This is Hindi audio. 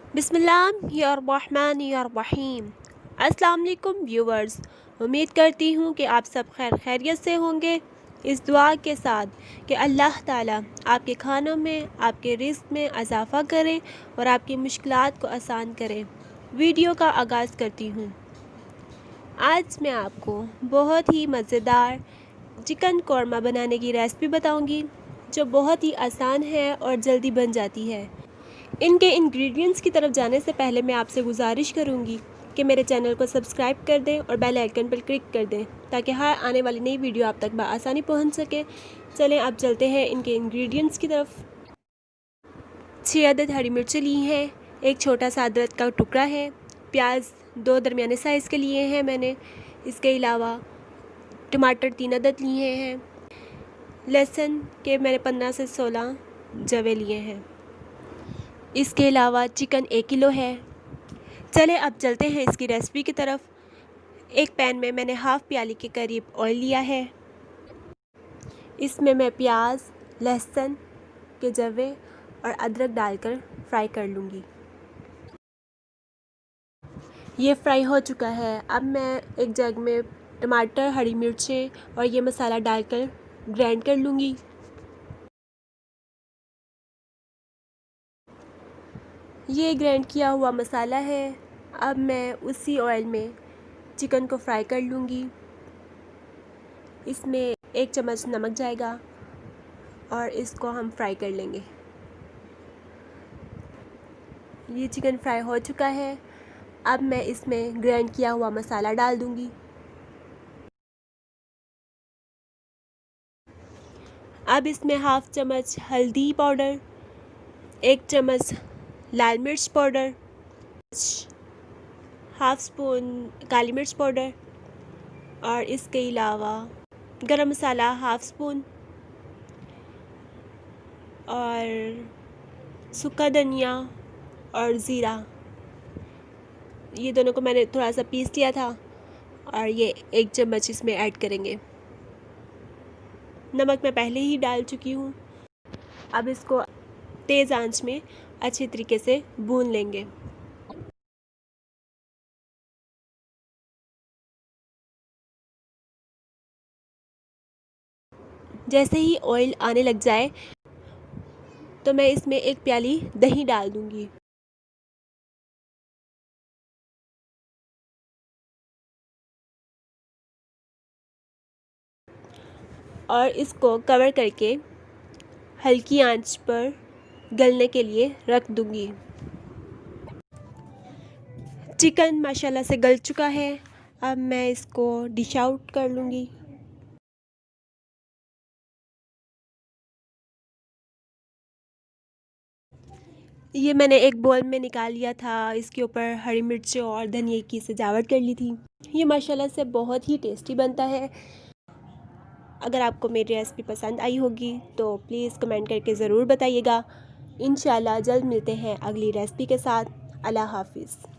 बिस्मिल्लाहिर्रहमानिर्रहीम। अस्सलाम वालेकुम व्यूवर्स, उम्मीद करती हूँ कि आप सब खैर खैरियत से होंगे। इस दुआ के साथ कि अल्लाह ताला आपके खानों में, आपके रिज़्क़ में इजाफ़ा करें और आपकी मुश्किलात को आसान करें। वीडियो का आगाज़ करती हूँ। आज मैं आपको बहुत ही मज़ेदार चिकन कौरमा बनाने की रेसिपी बताऊँगी, जो बहुत ही आसान है और जल्दी बन जाती है। इनके इंग्रेडिएंट्स की तरफ जाने से पहले मैं आपसे गुजारिश करूंगी कि मेरे चैनल को सब्सक्राइब कर दें और बेल आइकन पर क्लिक कर दें, ताकि हर आने वाली नई वीडियो आप तक बआसानी पहुंच सके। चलें अब चलते हैं इनके इंग्रेडिएंट्स की तरफ। 6 अदद हरी मिर्चें ली हैं, एक छोटा सा अदरक का टुकड़ा है, प्याज 2 दरमियाने साइज़ के लिए हैं मैंने। इसके अलावा टमाटर 3 अदद लिए हैं, लहसुन के मैंने 15 से 16 जवे लिए हैं। इसके अलावा चिकन 1 किलो है। चले अब चलते हैं इसकी रेसिपी की तरफ। एक पैन में मैंने हाफ़ प्याली के करीब ऑयल लिया है। इसमें मैं प्याज, लहसुन के जवे और अदरक डालकर फ्राई कर लूँगी। ये फ्राई हो चुका है। अब मैं एक जग में टमाटर, हरी मिर्चें और ये मसाला डालकर ग्राइंड कर लूँगी। ये ग्राइंड किया हुआ मसाला है। अब मैं उसी ऑयल में चिकन को फ्राई कर लूँगी। इसमें 1 चम्मच नमक जाएगा और इसको हम फ्राई कर लेंगे। ये चिकन फ्राई हो चुका है। अब मैं इसमें ग्राइंड किया हुआ मसाला डाल दूँगी। अब इसमें हाफ़ चम्मच हल्दी पाउडर, 1 चम्मच लाल मिर्च पाउडर, हाफ़ स्पून काली मिर्च पाउडर और इसके अलावा गरम मसाला हाफ़ स्पून और सूखा धनिया और ज़ीरा, ये दोनों को मैंने थोड़ा सा पीस लिया था और ये 1 चम्मच इसमें ऐड करेंगे। नमक मैं पहले ही डाल चुकी हूँ। अब इसको तेज़ आंच में अच्छे तरीके से भून लेंगे। जैसे ही ऑयल आने लग जाए तो मैं इसमें 1 प्याली दही डाल दूँगी। और इसको कवर करके हल्की आंच पर गलने के लिए रख दूँगी। चिकन माशाल्लाह से गल चुका है। अब मैं इसको डिश आउट कर लूँगी। ये मैंने एक बोल में निकाल लिया था। इसके ऊपर हरी मिर्चें और धनिया की सजावट कर ली थी। ये माशाल्लाह से बहुत ही टेस्टी बनता है। अगर आपको मेरी रेसिपी पसंद आई होगी तो प्लीज़ कमेंट करके ज़रूर बताइएगा। इंशाल्लाह जल्द मिलते हैं अगली रेसिपी के साथ। अल्लाह हाफ़िज़।